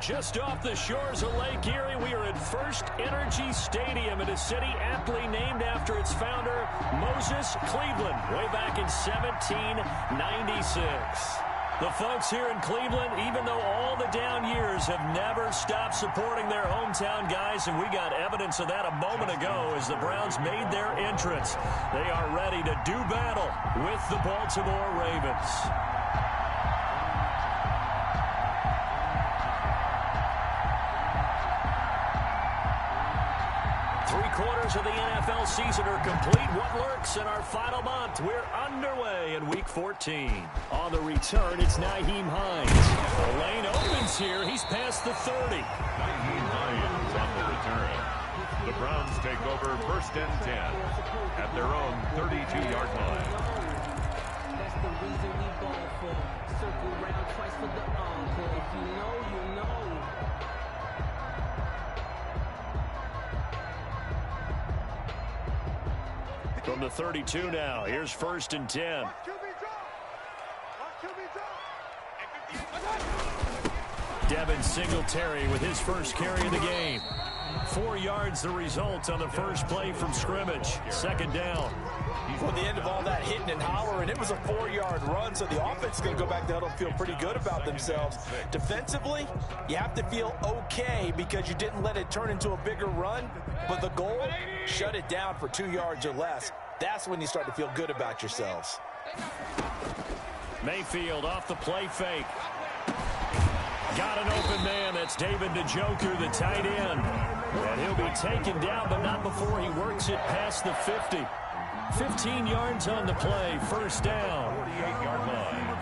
Just off the shores of Lake Erie, we are at First Energy Stadium in a city aptly named after its founder, Moses Cleveland, way back in 1796. The folks here in Cleveland, even though all the down years, have never stopped supporting their hometown guys, and we got evidence of that a moment ago as the Browns made their entrance. They are ready to do battle with the Baltimore Ravens. Three-quarters of the NFL season are complete. What lurks in our final month? We're underway in Week 14. On the return, it's Nyheim Hines. The lane opens here. He's past the 30. Nyheim Hines on the return. The Browns take over first and 10 at their own 32-yard line. That's the reason we ball for. Circle round twice for the encore. If you know, you know. From the 32 now, here's first and 10. Devin Singletary with his first carry of the game. 4 yards the result on the first play from scrimmage. Second down. For the end of all that hitting and hollering, it was a 4-yard run, so the offense is going to go back to huddle and feel pretty good about themselves. Defensively, you have to feel okay because you didn't let it turn into a bigger run, but the goal, shut it down for 2 yards or less. That's when you start to feel good about yourselves. Mayfield off the play fake. Got an open man. That's David Njoku, the tight end. And he'll be taken down, but not before he works it past the 50. 15 yards on the play. First down. 48-yard line.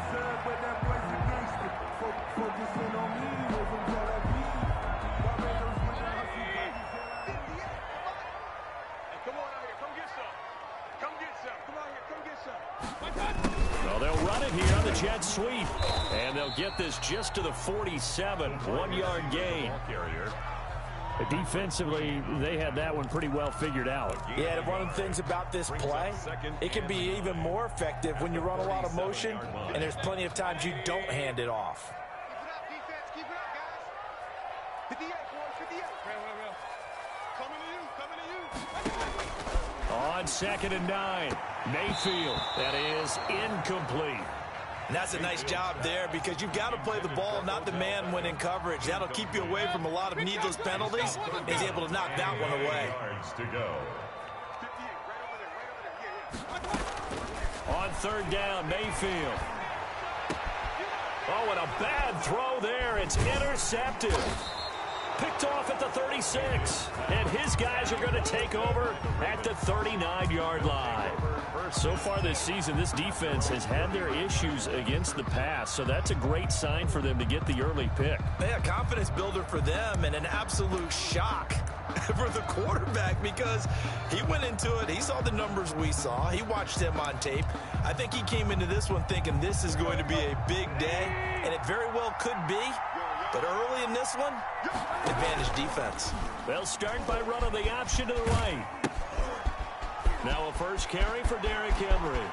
Well, they'll run it here on the jet sweep. And they'll get this just to the 47. 1-yard gain. Defensively, they had that one pretty well figured out. Yeah, and one of the things about this play, it can be even more effective when you run a lot of motion, and there's plenty of times you don't hand it off. Keep it up, guys. 58, boys, 58. Coming to you. On second and 9, Mayfield. That is incomplete. And that's a nice job there because you've got to play the ball, not the man when in coverage. That'll keep you away from a lot of needless penalties. He's able to knock that one away. To go. On third down, Mayfield. Oh, and a bad throw there. It's intercepted. Picked off at the 36. And his guys are going to take over at the 39-yard line. So far this season, this defense has had their issues against the pass, so that's a great sign for them to get the early pick. Yeah, confidence builder for them and an absolute shock for the quarterback because he went into it. He saw the numbers we saw. He watched him on tape. I think he came into this one thinking this is going to be a big day, and it very well could be. But early in this one, advantage defense. They'll start by running the option to the right. Now a first carry for Derrick Henry.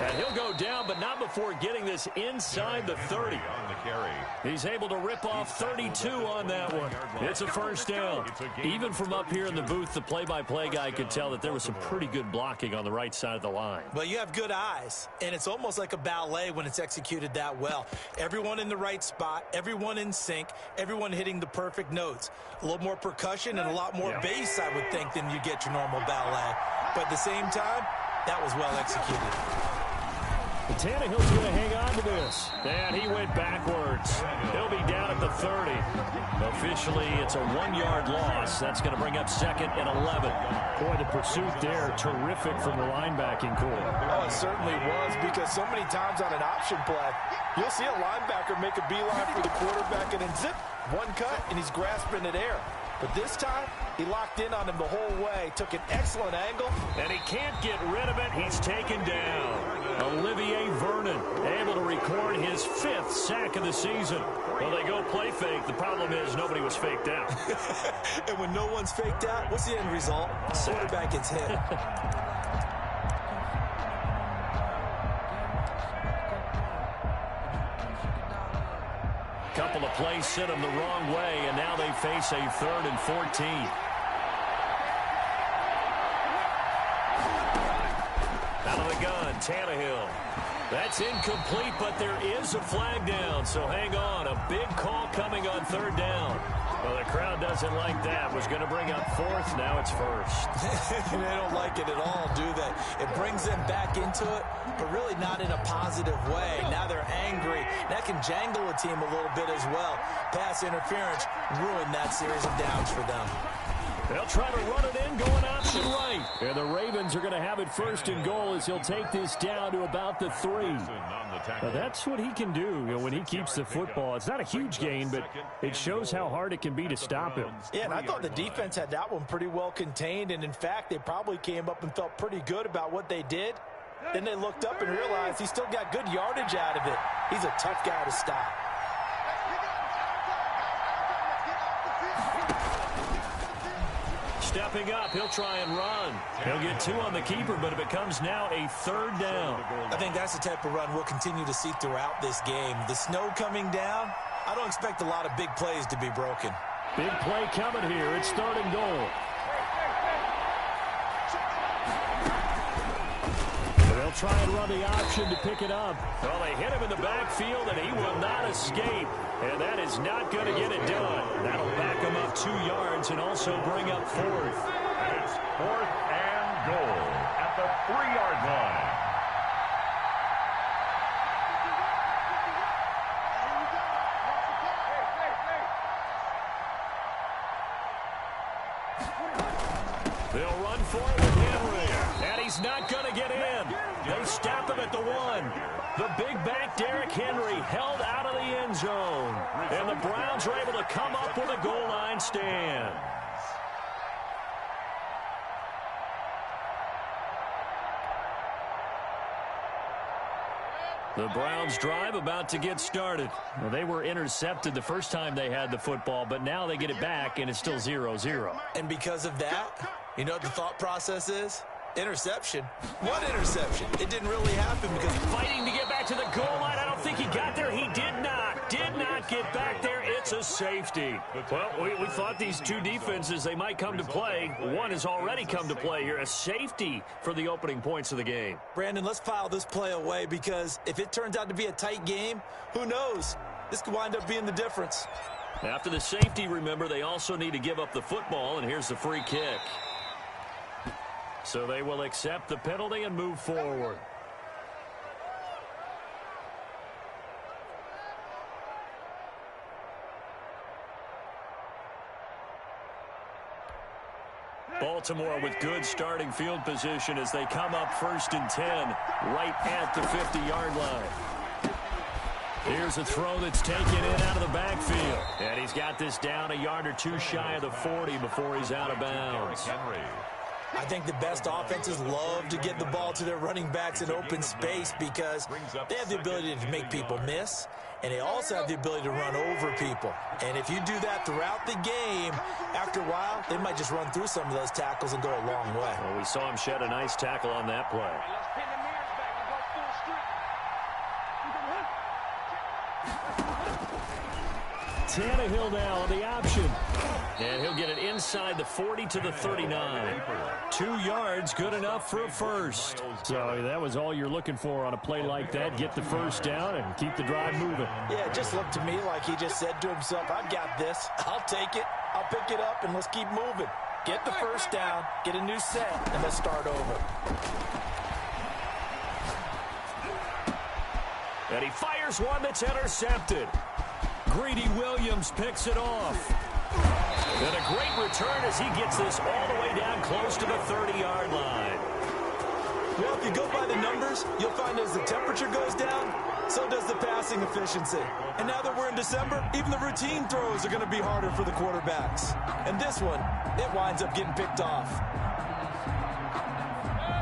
And he'll go down, but not before getting this inside the 30. On the carry. He's able to rip off 32 on that one. It's a first down. Even from up here in the booth, the play-by-play guy could tell that there was some pretty good blocking on the right side of the line. Well, you have good eyes, and it's almost like a ballet when it's executed that well. Everyone in the right spot, everyone in sync, everyone hitting the perfect notes. A little more percussion and a lot more bass, I would think, than you get your normal ballet. But at the same time, that was well executed. Tannehill's going to hang on to this. And he went backwards. He'll be down at the 30. Officially, it's a 1-yard loss. That's going to bring up second and 11. Boy, the pursuit there, terrific from the linebacking core. Oh, it certainly was because so many times on an option play, you'll see a linebacker make a beeline for the quarterback and then zip, one cut, and he's grasping at air. But this time, he locked in on him the whole way, took an excellent angle. And he can't get rid of it. He's taken down. Olivier Vernon able to record his 5th sack of the season. Well, they go play fake. The problem is nobody was faked out. And when no one's faked out, what's the end result? The quarterback gets hit. couple of plays sent them the wrong way, and now they face a 3rd and 14. Out of the gun, Tannehill. That's incomplete, but there is a flag down, so hang on. A big call coming on 3rd down. Well, the crowd doesn't like that. Was going to bring up 4th. Now it's 1st. They don't like it at all, do they? It brings them back into it, but really not in a positive way. Now they're angry. That can jangle a team a little bit as well. Pass interference ruined that series of downs for them. They'll try to run it in, going option right. And the Ravens are going to have it 1st and goal as he'll take this down to about the 3. Now, that's what he can do, when he keeps the football. It's not a huge gain, but it shows how hard it can be to stop him. Yeah, and I thought the defense had that one pretty well contained, and in fact, they probably came up and felt pretty good about what they did. Then they looked up and realized he still got good yardage out of it. He's a tough guy to stop. Stepping up, he'll try and run. He'll get 2 on the keeper, but it becomes now a 3rd down. I think that's the type of run we'll continue to see throughout this game. The snow coming down, I don't expect a lot of big plays to be broken. Big play coming here. It's 3rd and goal. They'll try and run the option to pick it up. Well, they hit him in the backfield, and he will not escape. And that is not going to get it done. That'll back him up 2 yards and also bring up 4th. It's 4th and goal at the 3-yard line. They'll run for it with Henry. And he's not going to get in. They stop him at the 1. The big back Derrick Henry held out of the end zone. And the Browns are able to come up with a goal line stand. The Browns drive about to get started. Well, they were intercepted the first time they had the football, but now they get it back, and it's still 0-0. And because of that, you know what the thought process is? Interception. What interception? It didn't really happen because fighting to get back to the goal line. I don't think he got there. He did not get back there. It's a safety. Well, we thought these two defenses, they might come to play. One has already come to play here. A safety for the opening points of the game. Brandon, let's file this play away because if it turns out to be a tight game, who knows? This could wind up being the difference. After the safety, remember, they also need to give up the football, and here's the free kick. So they will accept the penalty and move forward. Baltimore with good starting field position as they come up 1st and 10 right at the 50-yard line. Here's a throw that's taken in out of the backfield. And he's got this down a yard or 2 shy of the 40 before he's out of bounds. I think the best offenses love to get the ball to their running backs in open space because they have the ability to make people miss, and they also have the ability to run over people. And if you do that throughout the game, after a while, they might just run through some of those tackles and go a long way. Well, we saw him shed a nice tackle on that play. Tannehill now on the option. And he'll get it inside the 40 to the 39. 2 yards, good enough for a first. So that was all you're looking for on a play like that. Get the first down and keep the drive moving. Yeah, it just looked to me like he just said to himself, I've got this. I'll take it. I'll pick it up, and let's keep moving. Get the first down, get a new set, and let's start over. And he fires one that's intercepted. Greedy Williams picks it off. And a great return as he gets this all the way down close to the 30-yard line. Well, if you go by the numbers, you'll find as the temperature goes down, so does the passing efficiency. And now that we're in December, even the routine throws are going to be harder for the quarterbacks. And this one, it winds up getting picked off.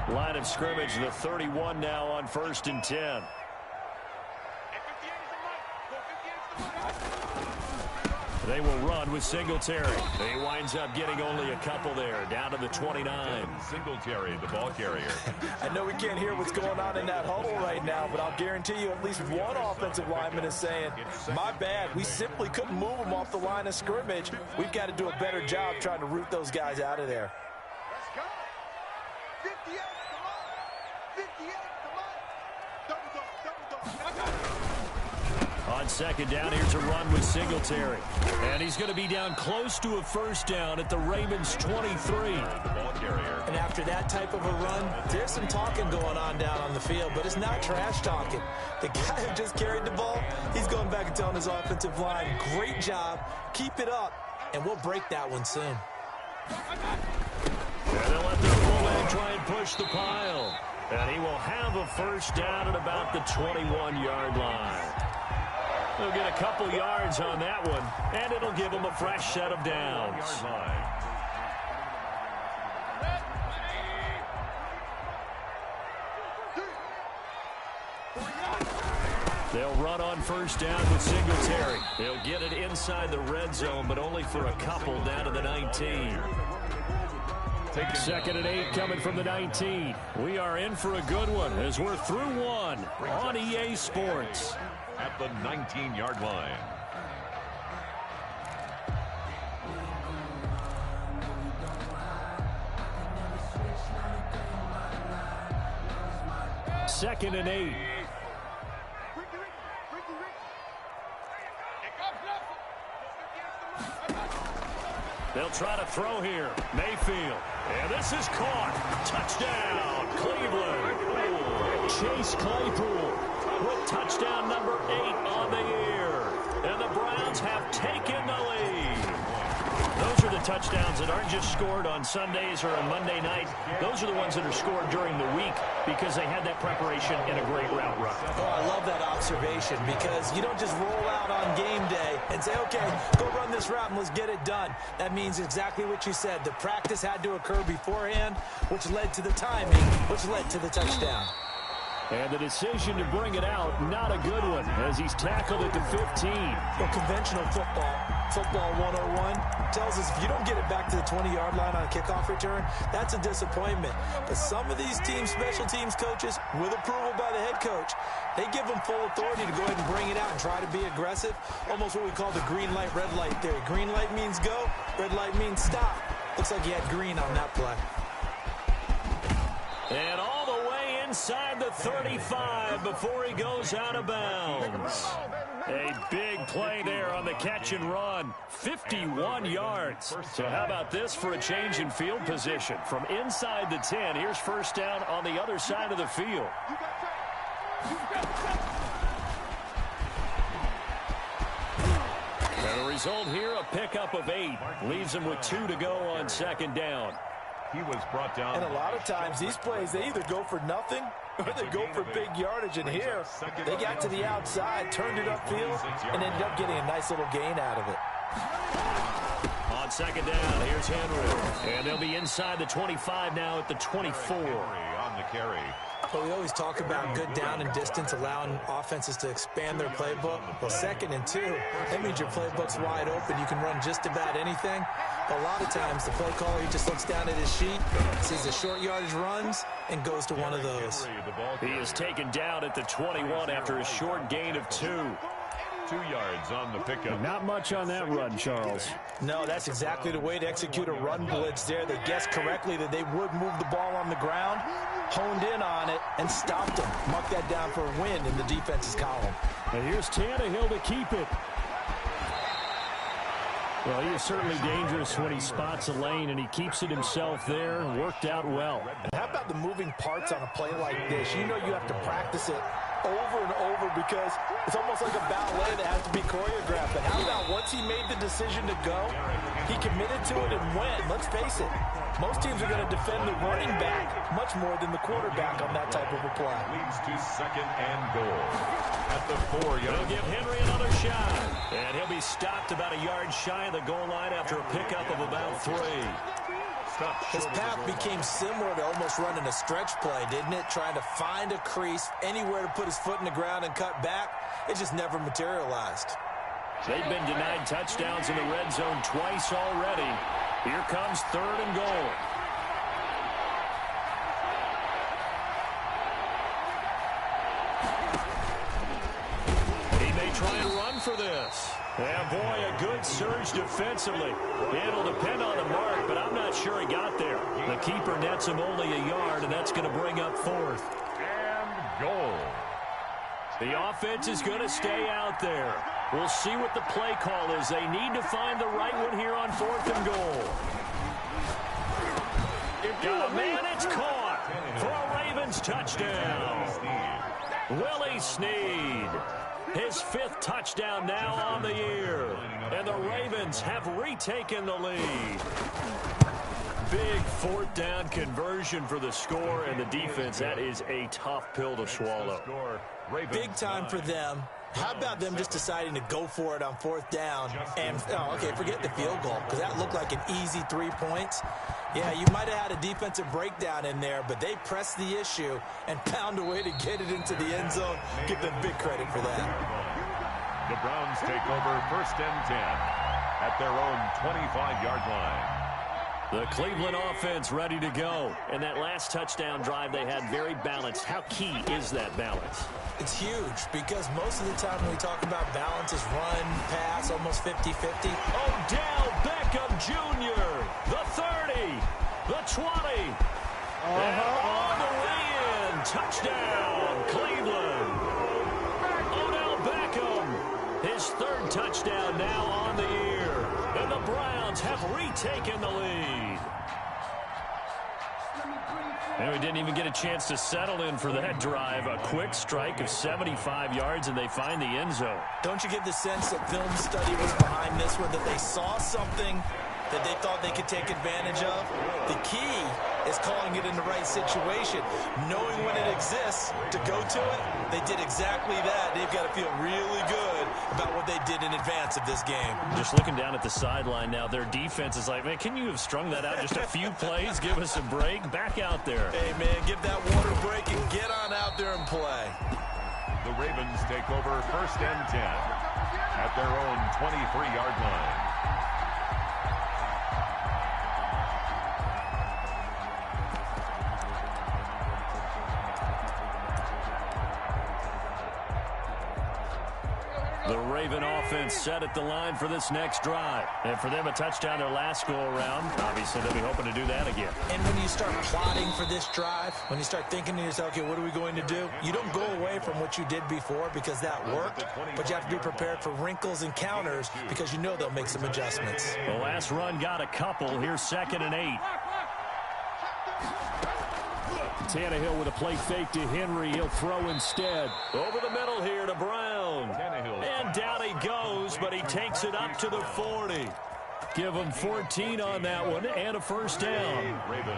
Line of scrimmage, the 31 now on 1st and 10. They will run with Singletary. He winds up getting only a couple there, down to the 29. Singletary, the ball carrier. I know we can't hear what's going on in that huddle right now, but I'll guarantee you at least one offensive lineman is saying, my bad, we simply couldn't move them off the line of scrimmage. We've got to do a better job trying to root those guys out of there. Let's go. 58, come on. 58, come on. Double dog. On second down, here's a run with Singletary. And he's going to be down close to a first down at the Ravens' 23. And after that type of a run, there's some talking going on down on the field, but it's not trash talking. The guy who just carried the ball, he's going back and telling his offensive line, great job, keep it up, and we'll break that one soon. And they'll let the fullback try and push the pile. And he will have a first down at about the 21-yard line. They'll get a couple yards on that one, and it'll give them a fresh set of downs. They'll run on first down with Singletary. They'll get it inside the red zone, but only for a couple down to the 19. Second and 8 coming from the 19. We are in for a good one as we're through one on EA Sports. At the 19-yard line. Second and 8. They'll try to throw here. Mayfield. And this is caught. Touchdown, Cleveland. Chase Claypool with touchdown number 8 on the year. And the Browns have taken the lead. Those are the touchdowns that aren't just scored on Sundays or on Monday night. Those are the ones that are scored during the week because they had that preparation and a great route run. Oh, I love that observation because you don't just roll out on game day and say, okay, go run this route and let's get it done. That means exactly what you said. The practice had to occur beforehand, which led to the timing, which led to the touchdown. And the decision to bring it out, not a good one, as he's tackled at the 15. Well, conventional football 101, tells us if you don't get it back to the 20-yard line on a kickoff return, that's a disappointment. But some of these teams, special teams coaches, with approval by the head coach, they give them full authority to go ahead and bring it out and try to be aggressive, almost what we call the green light, red light theory. Green light means go, red light means stop. Looks like he had green on that play. And all the way inside the 35 before he goes out of bounds. A big play there on the catch and run. 51 yards. So how about this for a change in field position? From inside the 10, here's first down on the other side of the field. And the result here, a pickup of 8. Leaves him with 2 to go on second down. He was brought down. And a lot of times these plays, they either go for nothing or they go for big yardage. And here, they got to the outside, turned it upfield, and ended up getting a nice little gain out of it. On second down, here's Henry. And they'll be inside the 25 now at the 24. On the carry. But we always talk about good down and distance, allowing offenses to expand their playbook. Well, 2nd and 2, that means your playbook's wide open. You can run just about anything. But a lot of times, the play caller, he just looks down at his sheet, sees the short yardage runs, and goes to one of those. He is taken down at the 21 after a short gain of 2. 2 yards on the pickup. Not much on that run, Charles. No, that's exactly the way to execute a run blitz there. They guessed correctly that they would move the ball on the ground, honed in on it, and stopped them. Mark that down for a win in the defense's column. And here's Tannehill to keep it. Well, he is certainly dangerous when he spots a lane, and he keeps it himself there. Worked out well. And how about the moving parts on a play like this? You know you have to practice it over and over because it's almost like a ballet that has to be choreographed. But how about once he made the decision to go, he committed to it and went. Let's face it, most teams are going to defend the running back much more than the quarterback on that type of a play. Leads to 2nd and goal. At the 4-yard. They'll give Henry another shot. And he'll be stopped about a yard shy of the goal line after a pickup of about 3. His path became similar to almost running a stretch play, didn't it? Trying to find a crease, anywhere to put his foot in the ground and cut back. It just never materialized. They've been denied touchdowns in the red zone twice already. Here comes 3rd and goal. He may try and run for this. Yeah, boy, a good surge defensively. It'll depend on the mark, but I'm not sure he got there. The keeper nets him only a yard, and that's going to bring up 4th. And goal. The offense is going to stay out there. We'll see what the play call is. They need to find the right one here on 4th and goal. Got a man, it's caught for a Ravens touchdown. Willie Snead. His 5th touchdown now on the year. And the Ravens have retaken the lead. Big 4th down conversion for the score, and the defense, that is a tough pill to swallow. Big time for them. How about them just deciding to go for it on 4th down? And, forget the field goal, because that looked like an easy 3 points. Yeah, you might have had a defensive breakdown in there, but they pressed the issue and found a way to get it into the end zone. Give them big credit for that. The Browns take over 1st and 10 at their own 25-yard line. The Cleveland offense ready to go. And that last touchdown drive they had very balanced. How key is that balance? It's huge because most of the time when we talk about balance is run, pass, almost 50-50. Odell Beckham Jr., the 30, the 20, and all the way in. Touchdown, Cleveland. Odell Beckham, his 3rd touchdown now on the year. And the Browns have retaken the lead. And we didn't even get a chance to settle in for that drive. A quick strike of 75 yards, and they find the end zone. Don't you get the sense that film study was behind this one, that they saw something that they thought they could take advantage of? The key is calling it in the right situation, knowing when it exists to go to it. They did exactly that. They've got to feel really good about what they did in advance of this game. Just looking down at the sideline now, their defense is like, man, can you have strung that out just a few plays? Give us a break. Back out there. Hey, man, give that water break and get on out there and play. The Ravens take over 1st and 10 at their own 23-yard line. The Raven offense set at the line for this next drive. And for them, a touchdown their last go-around. Obviously, they'll be hoping to do that again. And when you start plotting for this drive, when you start thinking to yourself, okay, what are we going to do? You don't go away from what you did before because that worked, but you have to be prepared for wrinkles and counters because you know they'll make some adjustments. The last run got a couple. Here's 2nd and 8. Tannehill with a play fake to Henry. He'll throw instead. Over the middle here to Brown. And down he goes, but he takes it up to the 40. Give him 14 on that one and a 1st down. Ravens.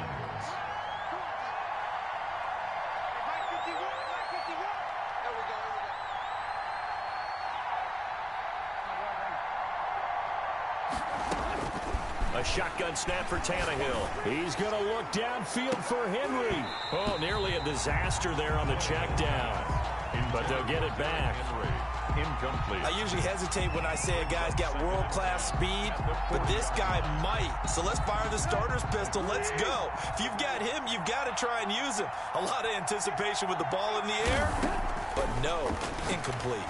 A shotgun snap for Tannehill. He's going to look downfield for Henry. Oh, nearly a disaster there on the check down. But they'll get it back. Incomplete. I usually hesitate when I say a guy's got world-class speed, but this guy might. So let's fire the starter's pistol. Let's go. If you've got him, you've got to try and use him. A lot of anticipation with the ball in the air, but no, incomplete.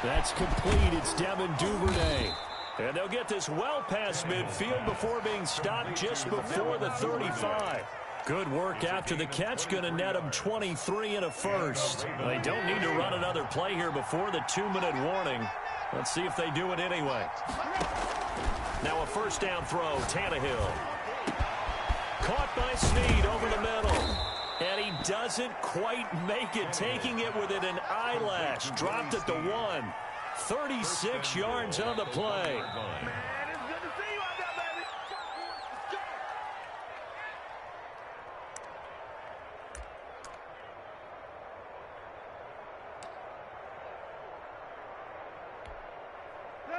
That's complete. It's Devin Duvernay. And they'll get this well past midfield before being stopped just before the 35. Good work after the catch. Going to net them 23 and a 1st. They don't need to run another play here before the 2-minute warning. Let's see if they do it anyway. Now a 1st down throw. Tannehill. Caught by Snead over the middle. And he doesn't quite make it. Taking it within an eyelash. Dropped at the 1. 36 yards on the play.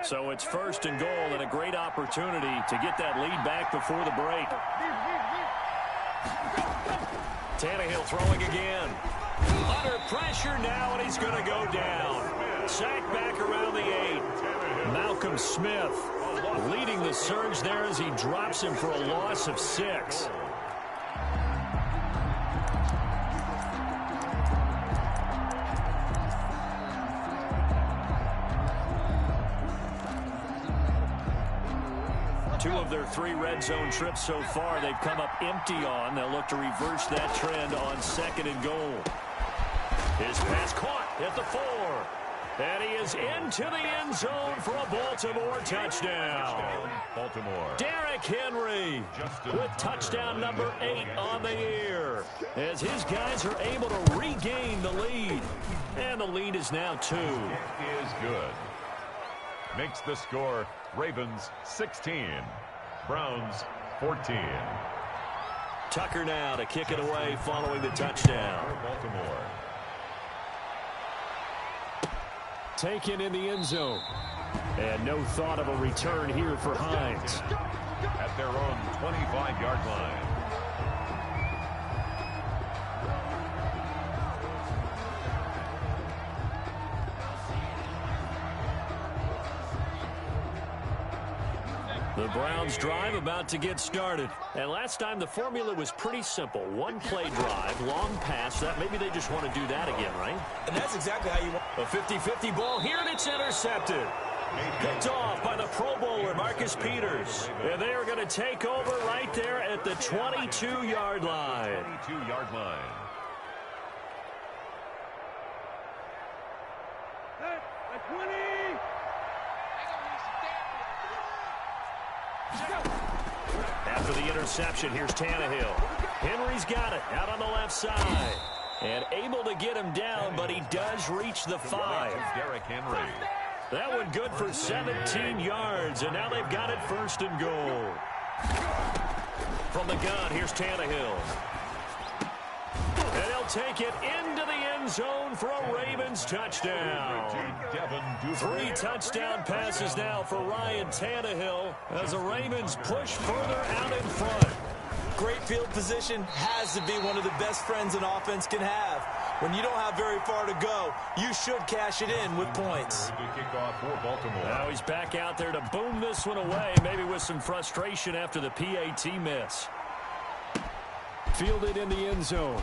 So it's 1st and goal and a great opportunity to get that lead back before the break. Tannehill throwing again. Under pressure now, and he's going to go down. Sacked back around the 8. Malcolm Smith leading the surge there as he drops him for a loss of 6. Two of their 3 red zone trips so far they've come up empty on. They'll look to reverse that trend on 2nd and goal. His pass caught at the 4. And he is into the end zone for a Baltimore touchdown. Baltimore. Derrick Henry with touchdown number 8 on the year as his guys are able to regain the lead. And the lead is now 2. It is good. Makes the score Ravens 16, Browns 14. Tucker now to kick it away following the touchdown. Baltimore. Taken in the end zone. And no thought of a return here for Hines. At their own 25-yard line. The Browns drive about to get started. And last time the formula was pretty simple. 1-play drive, long pass. That maybe they just want to do that again, right? And that's exactly how you want. A 50-50 ball here, and it's intercepted. Picked off by the Pro Bowler, Marcus Peters. And they are going to take over right there at the 22-yard line. 22-yard line. After the interception, here's Tannehill. Henry's got it out on the left side. And able to get him down, but he does reach the 5. Derrick Henry. That one good for 17 yards, and now they've got it 1st and goal. From the gun, here's Tannehill. And he'll take it into the end zone for a Ravens touchdown. 3 touchdown passes now for Ryan Tannehill as the Ravens push further out in front. Great field position has to be one of the best friends an offense can have. When you don't have very far to go, you should cash it in with points. Kickoff for Baltimore. Now he's back out there to boom this one away, maybe with some frustration after the PAT miss. Fielded in the end zone.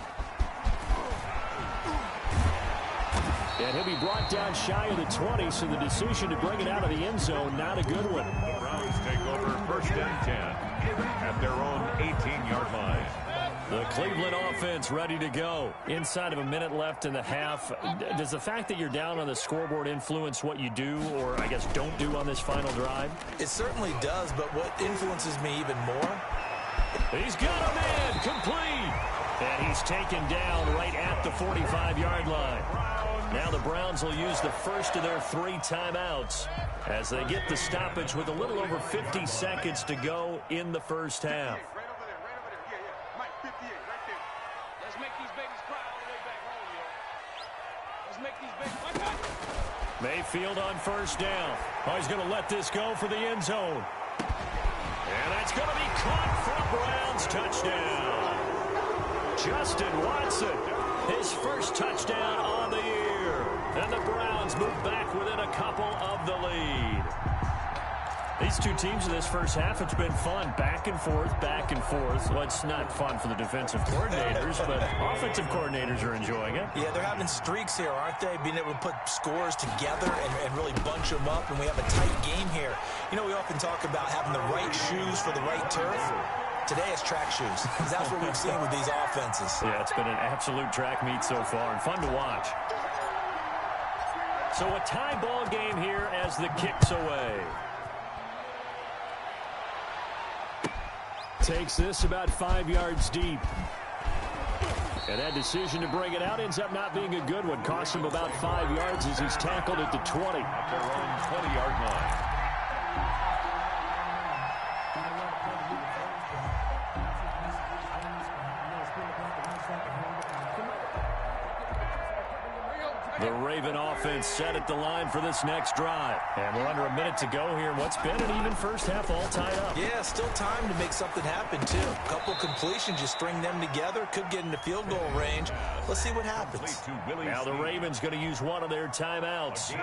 And he'll be brought down shy of the 20, so the decision to bring it out of the end zone, not a good one. The Browns take over 1st and 10 at their own 18-yard line. The Cleveland offense ready to go. Inside of a minute left in the half. Does the fact that you're down on the scoreboard influence what you do, or I guess don't do on this final drive? It certainly does, but what influences me even more? He's got a man complete. And he's taken down right at the 45-yard line. Now the Browns will use the first of their 3 timeouts as they get the stoppage with a little over 50 seconds to go in the first half. Right over there. Yeah. Mike, 58, right there. Let's make these babies cry all the way back home, yo. Let's make these babies. Mayfield on 1st down. Oh, he's going to let this go for the end zone. And that's going to be caught for a Browns touchdown. Justin Watson, his first touchdown on the year. And the Browns move back within a couple of the lead. These two teams in this first half, it's been fun. Back and forth, back and forth. Well, it's not fun for the defensive coordinators, but offensive coordinators are enjoying it. Yeah, they're having streaks here, aren't they? Being able to put scores together and really bunch them up, and we have a tight game here. You know, we often talk about having the right shoes for the right turf. Today it's track shoes, because that's what we've seen with these offenses. Yeah, it's been an absolute track meet so far, and fun to watch. So a tie ball game here as the kick's away. Takes this about 5 yards deep. And that decision to bring it out ends up not being a good one. Cost him about 5 yards as he's tackled at the 20. At their own 20-yard line. The Raven offense set at the line for this next drive. And we're under a minute to go here. What's been an even first half all tied up. Yeah, still time to make something happen, too. A couple completions, you string them together, could get into field goal range. Let's see what happens. Now the Ravens going to use one of their timeouts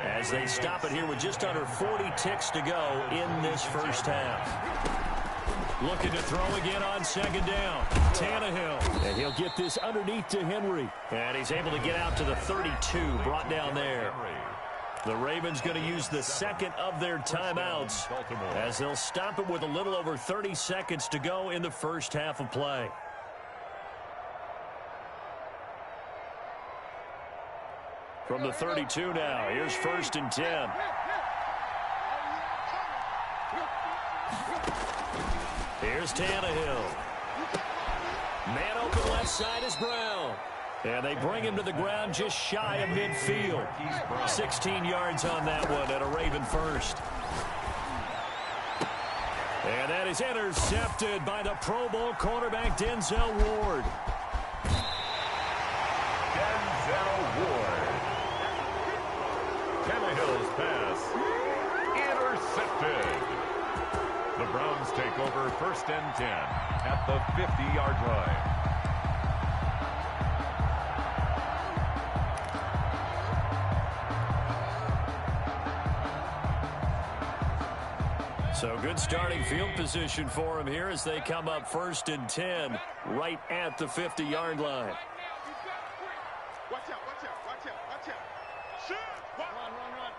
as they stop it here with just under 40 ticks to go in this first half. Looking to throw again on second down. Tannehill. And he'll get this underneath to Henry. And he's able to get out to the 32, brought down there. The Ravens going to use the second of their timeouts as they'll stop it with a little over 30 seconds to go in the first half of play. From the 32 now, here's 1st and 10. Here's Tannehill. Man open left side is Brown. And they bring him to the ground just shy of midfield. 16 yards on that one and a Raven first. And that is intercepted by the Pro Bowl cornerback Denzel Ward. Denzel Ward. Tannehill's pass intercepted. The Browns take over 1st and 10 at the 50-yard line. So good starting field position for him here as they come up 1st and 10 right at the 50-yard line. Watch out, watch out, watch out, watch out. Shoot! Run, run, run.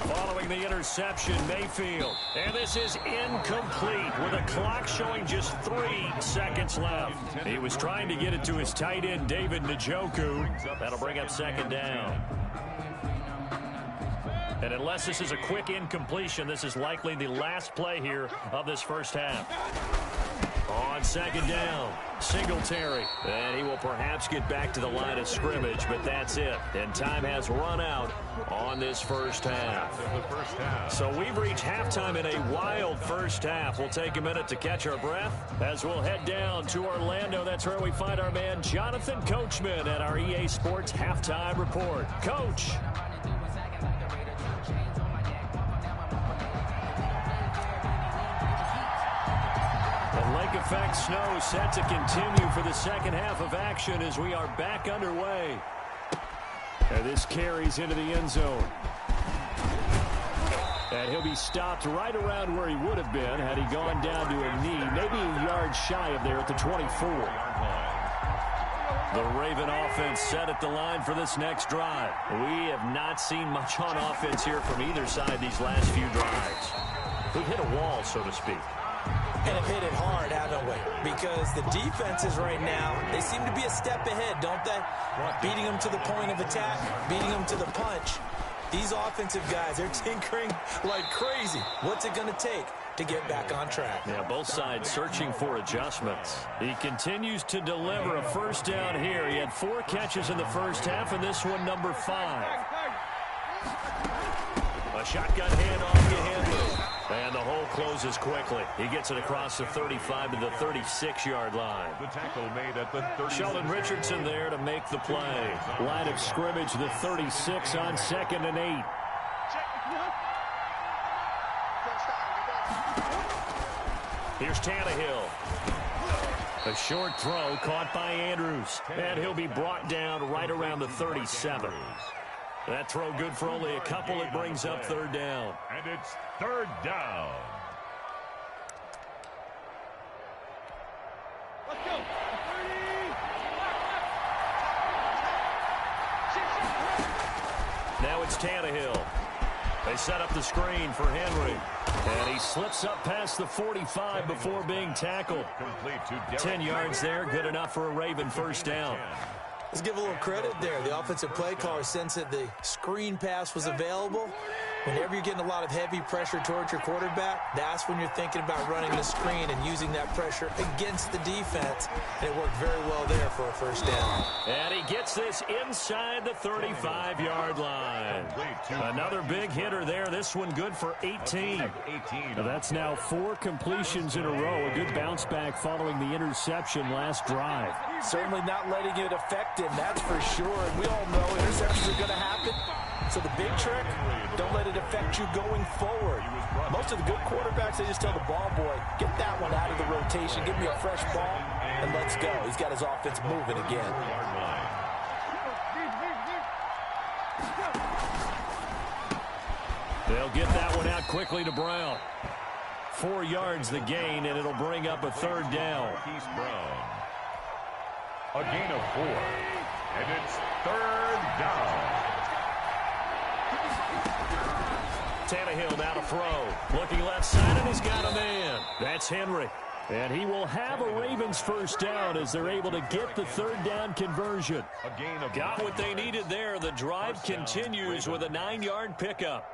Following the interception, Mayfield. And this is incomplete with a clock showing just 3 seconds left. He was trying to get it to his tight end, David Njoku. That'll bring up 2nd down. And unless this is a quick incompletion, this is likely the last play here of this first half. On 2nd down, Singletary. And he will perhaps get back to the line of scrimmage, but that's it. And time has run out on this first half. So we've reached halftime in a wild first half. We'll take a minute to catch our breath as we'll head down to Orlando. That's where we find our man Jonathan Coachman at our EA Sports Halftime Report. Coach. Lake effect snow set to continue for the second half of action as we are back underway. And this carries into the end zone. And he'll be stopped right around where he would have been had he gone down to a knee, maybe a yard shy of there at the 24. The Raven offense set at the line for this next drive. We have not seen much on offense here from either side these last few drives. We've hit a wall, so to speak. And have hit it hard, haven't we? Because the defenses right now, they seem to be a step ahead, don't they? Beating them to the point of attack, beating them to the punch. These offensive guys, they're tinkering like crazy. What's it going to take to get back on track? Yeah, both sides searching for adjustments. He continues to deliver a first down here. He had 4 catches in the first half, and this one number 5. A shotgun handoff to Henry. And the hole closes quickly. He gets it across the 35 to the 36-yard line. The tackle made at the 30. Sheldon Richardson there to make the play. Line of scrimmage, the 36 on 2nd and 8. Here's Tannehill. A short throw caught by Andrews. And he'll be brought down right around the 37. That throw good for only a couple. It brings up 3rd down. And it's 3rd down. Let's go. Now it's Tannehill. They set up the screen for Henry. And he slips up past the 45 before being tackled. 10 yards there, good enough for a Raven first down. Let's give a little credit there. The offensive play caller sensed that the screen pass was available, Whenever you're getting a lot of heavy pressure towards your quarterback, that's when you're thinking about running the screen and using that pressure against the defense. And it worked very well there for a first down. And he gets this inside the 35-yard line. Another big hitter there. This one good for 18. Now that's now 4 completions in a row. A good bounce back following the interception last drive. Certainly not letting it affect him, that's for sure. And we all know interceptions are going to happen. So the big trick, don't let it affect you going forward. Most of the good quarterbacks, they just tell the ball boy, get that one out of the rotation, give me a fresh ball, and let's go. He's got his offense moving again. They'll get that one out quickly to Brown. 4 yards the gain, and it'll bring up a third down. Keith Brown. A gain of 4. And it's third down. Tannehill now to throw. Looking left side, and he's got a man. That's Henry. And he will have a Ravens first down as they're able to get the third down conversion. A gain of Got what they needed there. The drive continues with a 9-yard pickup.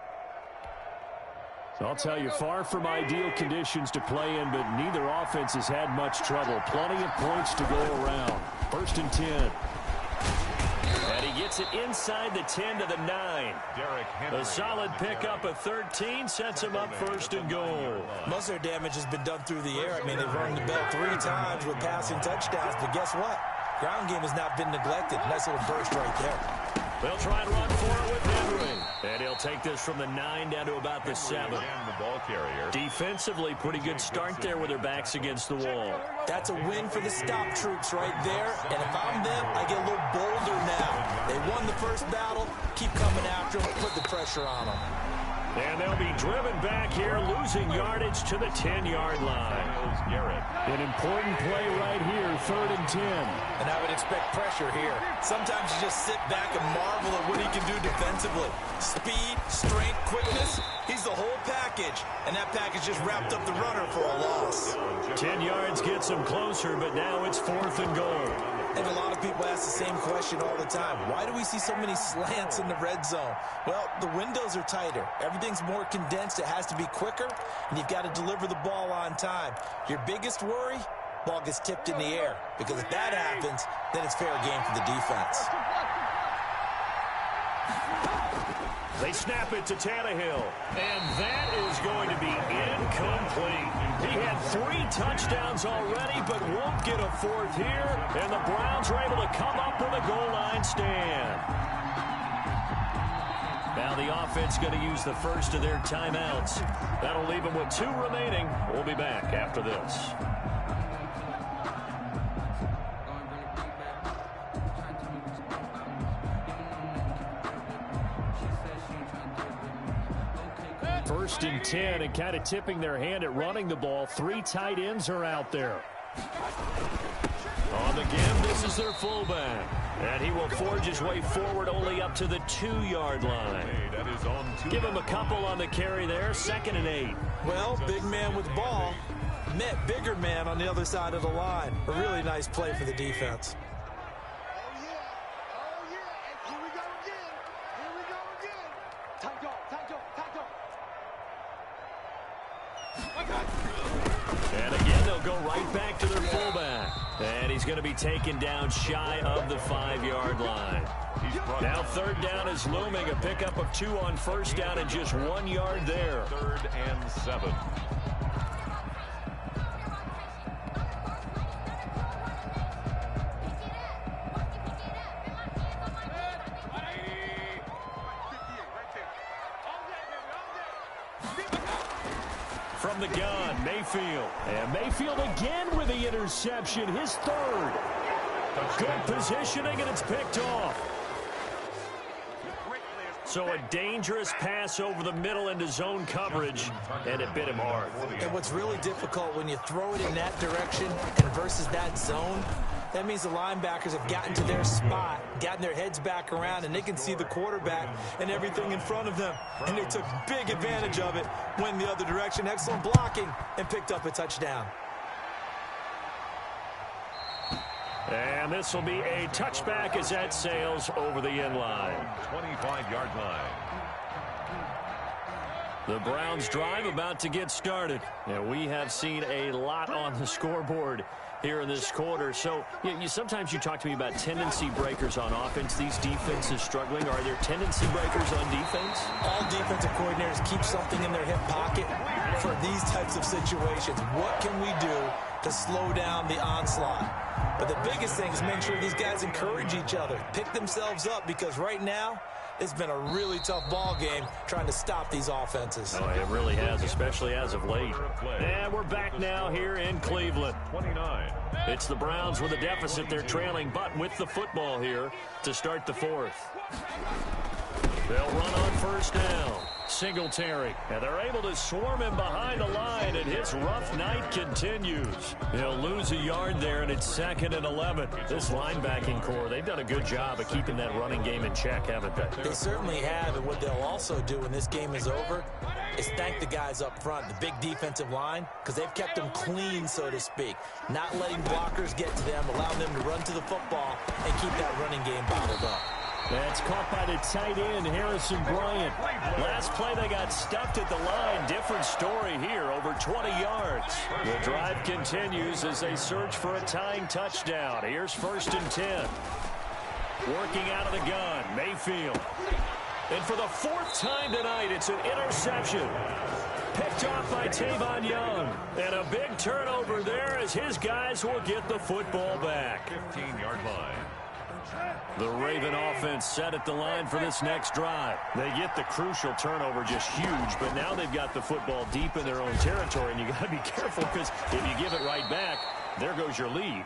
So I'll tell you, far from ideal conditions to play in, but neither offense has had much trouble. Plenty of points to go around. First and 10. And he gets it inside the 10 to the 9. A solid pickup of 13 sets him up first and goal. Most of their damage has been done through the air. I mean, they've rung the bell 3 times with passing touchdowns, but guess what? Ground game has not been neglected. Nice little burst right there. They'll try and run for it with Henry. And he'll take this from the 9 down to about the 7. the ball carrier. Defensively, pretty good start there with their backs against the wall. That's a win for the stop troops right there. And if I'm them, I get a little bolder now. They won the first battle. Keep coming after them. Put the pressure on them. And they'll be driven back here, losing yardage to the 10-yard line. An important play right here, 3rd and 10. And I would expect pressure here. Sometimes you just sit back and marvel at what he can do defensively. Speed, strength, quickness, he's the whole package. And that package just wrapped up the runner for a loss. 10 yards gets them closer, but now it's 4th and goal. And a lot of people ask the same question all the time. Why do we see so many slants in the red zone? Well, the windows are tighter. Everything's more condensed. It has to be quicker, and you've got to deliver the ball on time. Your biggest worry, ball gets tipped in the air. Because if that happens, then it's fair game for the defense. They snap it to Tannehill, and that is going to be incomplete. He had 3 touchdowns already, but won't get a 4th here, and the Browns are able to come up with a goal line stand. Now the offense going to use the first of their timeouts. That'll leave them with 2 remaining. We'll be back after this. First and 10, and kind of tipping their hand at running the ball. 3 tight ends are out there. On the give, this is their fullback. And he will forge his way forward only up to the 2-yard line. Give him a couple on the carry there, 2nd and 8. Well, big man with ball met bigger man on the other side of the line. A really nice play for the defense. And again, they'll go right back to their fullback. And he's going to be taken down shy of the 5-yard line. Now 3rd down is looming. A pickup of 2 on 1st down and just 1 yard there. 3rd and 7. From the gun, Mayfield. And Mayfield again with the interception, his 3rd. Good positioning, and it's picked off. So a dangerous pass over the middle into zone coverage, and it bit him hard. And what's really difficult when you throw it in that direction and versus that zone, that means the linebackers have gotten to their spot, gotten their heads back around, and they can see the quarterback and everything in front of them. And they took big advantage of it, went the other direction, excellent blocking, and picked up a touchdown. And this will be a touchback as that sails over the end line. 25-yard line. The Browns drive about to get started. And we have seen a lot on the scoreboard here in this quarter. So sometimes you talk to me about tendency breakers on offense. These defenses struggling. Are there tendency breakers on defense? All defensive coordinators keep something in their hip pocket for these types of situations. What can we do to slow down the onslaught? But the biggest thing is make sure these guys encourage each other, pick themselves up, because right now it's been a really tough ball game trying to stop these offenses. Oh, it really has, especially as of late. And we're back now here in Cleveland. 29. It's the Browns with a deficit. They're trailing, but with the football here to start the fourth. They'll run on first down. Singletary. And they're able to swarm him behind the line, and his rough night continues. He'll lose a yard there, and it's 2nd and 11. This linebacking core, they've done a good job of keeping that running game in check, haven't they? They certainly have, and what they'll also do when this game is over is thank the guys up front, the big defensive line, because they've kept them clean, so to speak. Not letting blockers get to them, allowing them to run to the football and keep that running game bottled up. That's caught by the tight end, Harrison Bryant. Last play, they got stuffed at the line. Different story here, over 20 yards. The drive continues as they search for a tying touchdown. Here's 1st and 10. Working out of the gun, Mayfield. And for the 4th time tonight, it's an interception. Picked off by Tavon Young. And a big turnover there as his guys will get the football back. 15-yard line. The Raven offense set at the line for this next drive. They get the crucial turnover, just huge, but now they've got the football deep in their own territory, and you got to be careful because if you give it right back, there goes your lead.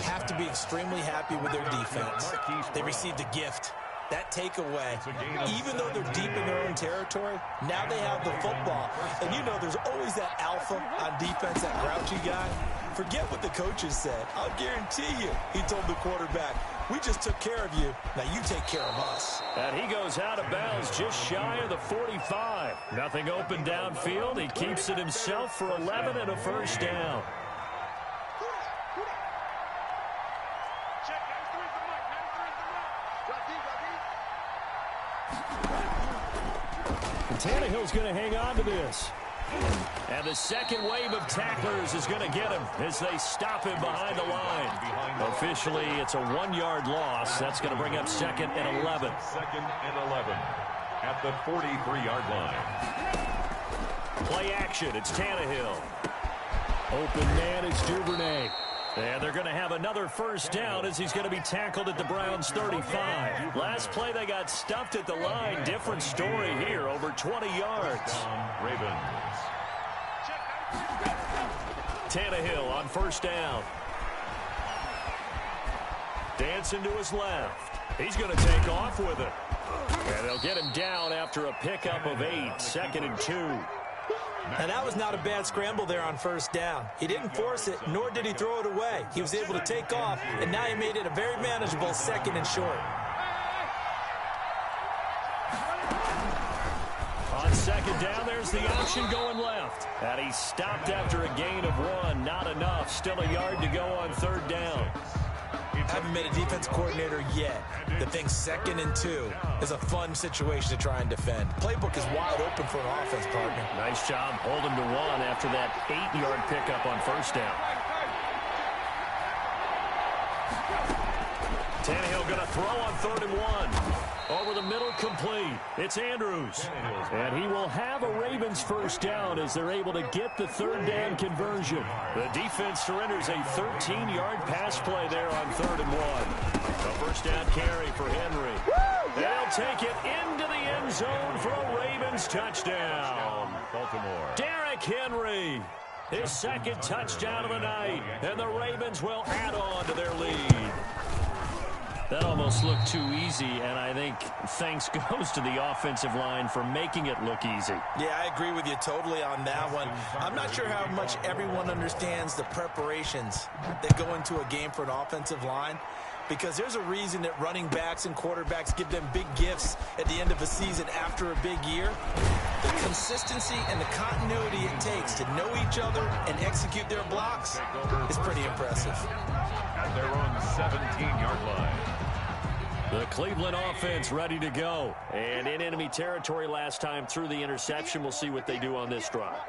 Have to be extremely happy with their defense. They received a gift. That takeaway, even though they're deep in their own territory, now they have the football. And you know there's always that alpha on defense, that grouchy guy. Forget what the coaches said. I'll guarantee you, he told the quarterback, we just took care of you. Now you take care of us. And he goes out of bounds just shy of the 45. Nothing open downfield. He keeps it himself for 11 and a first down. And Tannehill's going to hang on to this. And the second wave of tacklers is going to get him as they stop him behind the line. Officially, it's a 1-yard loss. That's going to bring up 2nd and 11. 2nd and 11 at the 43-yard line. Play action. It's Tannehill. Open man is Duvernay. And they're going to have another first down as he's going to be tackled at the Browns' 35. Last play, they got stuffed at the line. Different story here, over 20 yards. Ravens. Tannehill on first down. Dancing to his left. He's going to take off with it. And they'll get him down after a pickup of 8. 2nd and 2. And that was not a bad scramble there on first down. He didn't force it, nor did he throw it away. He was able to take off, and now he made it a very manageable 2nd and short. On second down, there's the option going left. And he stopped after a gain of 1. Not enough. Still a yard to go on 3rd down. Haven't been a defense coordinator yet that thinks 2nd and 2 is a fun situation to try and defend. Playbook is wide open for an offense, partner. Nice job holding to 1 after that 8-yard pickup on first down. Tannehill going to throw on 3rd and 1. Over the middle, complete. It's Andrews. And he will have a Ravens first down as they're able to get the 3rd down conversion. The defense surrenders a 13-yard pass play there on 3rd and 1. A first down carry for Henry. They'll take it into the end zone for a Ravens touchdown. Baltimore. Derrick Henry, his 2nd touchdown of the night. And the Ravens will add on to their lead. That almost looked too easy, and I think thanks goes to the offensive line for making it look easy. Yeah, I agree with you totally on that one. I'm not sure how much everyone understands the preparations that go into a game for an offensive line, because there's a reason that running backs and quarterbacks give them big gifts at the end of a season after a big year. The consistency and the continuity it takes to know each other and execute their blocks is pretty impressive. At their own 17-yard line. The Cleveland offense ready to go. And in enemy territory last time through the interception. We'll see what they do on this drive.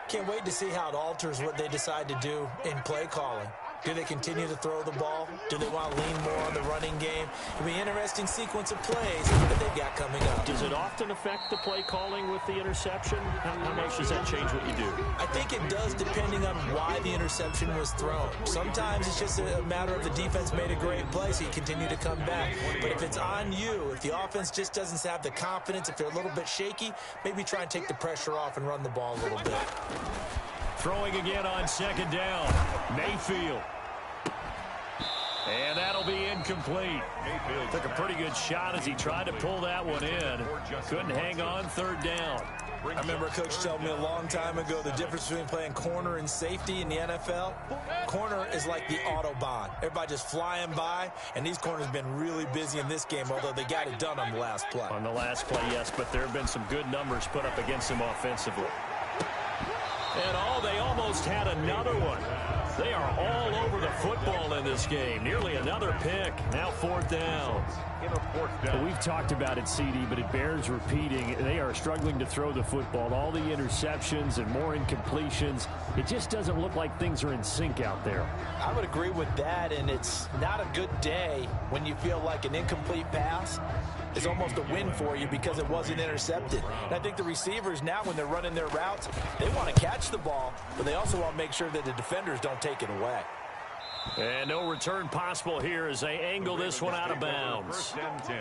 Can't wait to see how it alters what they decide to do in play calling. Do they continue to throw the ball? Do they want to lean more on the running game? It'll be an interesting sequence of plays that they've got coming up. Does it often affect the play calling with the interception? How much does that change what you do? I think it does, depending on why the interception was thrown. Sometimes it's just a matter of the defense made a great play, so you continue to come back. But if it's on you, if the offense just doesn't have the confidence, if they're a little bit shaky, maybe try and take the pressure off and run the ball a little bit. Throwing again on second down. Mayfield. And that'll be incomplete. Mayfield took a pretty good shot as he tried to pull that one in. Couldn't hang on third down. I remember a coach telling me a long time ago the difference between playing corner and safety in the NFL. Corner is like the Autobahn. Everybody just flying by, and these corners have been really busy in this game, although they got it done on the last play. On the last play, yes, but there have been some good numbers put up against them offensively. And they almost had another one. They are all over the football in this game. Nearly another pick. Now fourth down. We've talked about it, CD, but it bears repeating. They are struggling to throw the football. All the interceptions and more incompletions. It just doesn't look like things are in sync out there. I would agree with that, and it's not a good day when you feel like an incomplete pass is almost a win for you because it wasn't intercepted. And I think the receivers now, when they're running their routes, they want to catch the ball, but they also want to make sure that the defenders don't take it away. And no return possible here as they angle this one out of bounds. First and 10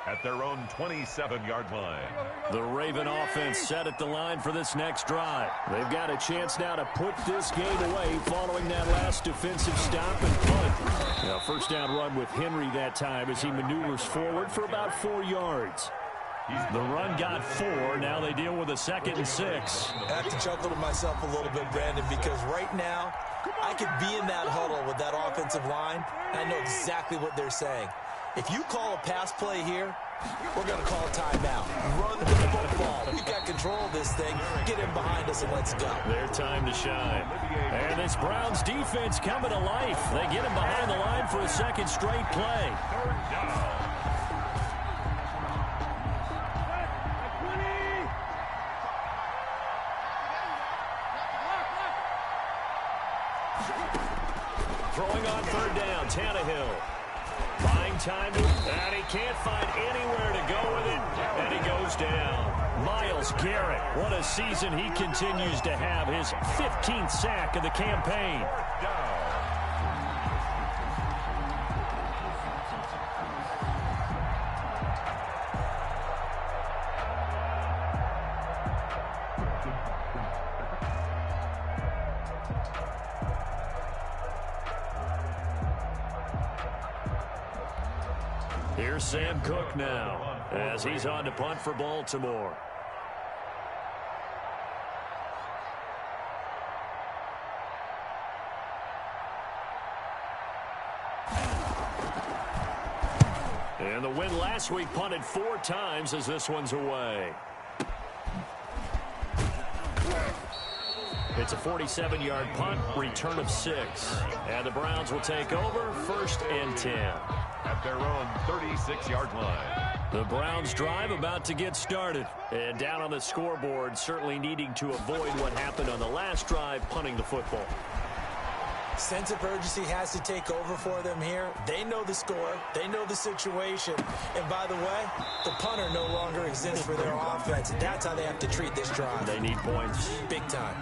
at their own 27-yard line. The Raven offense set at the line for this next drive. They've got a chance now to put this game away following that last defensive stop and punt. Now, first down run with Henry that time as he maneuvers forward for about 4 yards. The run got 4. Now they deal with a 2nd and 6. I have to chuckle to myself a little bit, Brandon, because right now I could be in that huddle with that offensive line, and I know exactly what they're saying. If you call a pass play here, we're going to call a timeout. Run the football. We've got control of this thing. Get him behind us and let's go. Their time to shine. And this Browns defense coming to life. They get him behind the line for a second straight play. Throwing on third down, Tannehill. Buying time, and he can't find anywhere to go with it, and he goes down. Myles Garrett, what a season he continues to have, his 15th sack of the campaign. Here's Sam Cook now as he's on to punt for Baltimore. And the win last week punted 4 times as this one's away. It's a 47-yard punt, return of 6. And the Browns will take over, 1st and 10. At their own 36-yard line. The Browns drive about to get started. And down on the scoreboard, certainly needing to avoid what happened on the last drive, punting the football. Sense of urgency has to take over for them here. They know the score. They know the situation. And by the way, the punter no longer exists for their offense. That's how they have to treat this drive. They need points. Big time.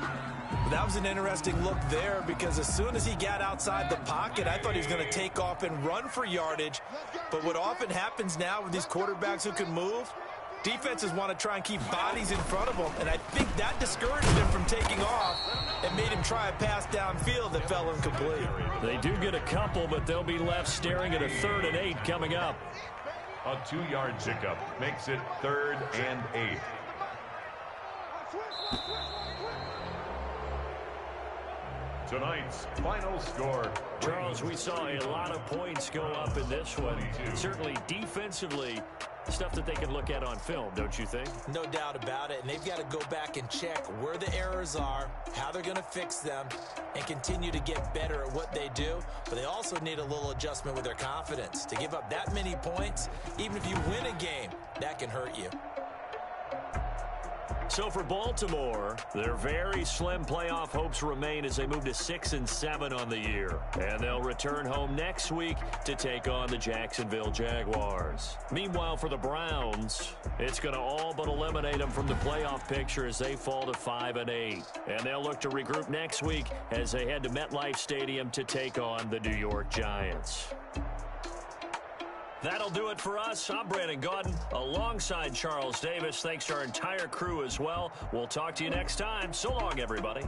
That was an interesting look there because as soon as he got outside the pocket, I thought he was going to take off and run for yardage. But what often happens now with these quarterbacks who can move, defenses want to try and keep bodies in front of them. And I think that discouraged him from taking off and made him try a pass downfield that fell incomplete. They do get a couple, but they'll be left staring at a 3rd and 8 coming up. A 2-yard pickup makes it 3rd and 8. Tonight's final score. Charles, we saw a lot of points go up in this one. Certainly defensively, stuff that they can look at on film, don't you think? No doubt about it, and they've got to go back and check where the errors are, how they're going to fix them, and continue to get better at what they do. But they also need a little adjustment with their confidence. To give up that many points, even if you win a game, that can hurt you. So for Baltimore, their very slim playoff hopes remain as they move to 6-7 on the year. And they'll return home next week to take on the Jacksonville Jaguars. Meanwhile, for the Browns, it's going to all but eliminate them from the playoff picture as they fall to 5-8. And they'll look to regroup next week as they head to MetLife Stadium to take on the New York Giants. That'll do it for us. I'm Brandon Gaudin alongside Charles Davis. Thanks to our entire crew as well. We'll talk to you next time. So long, everybody.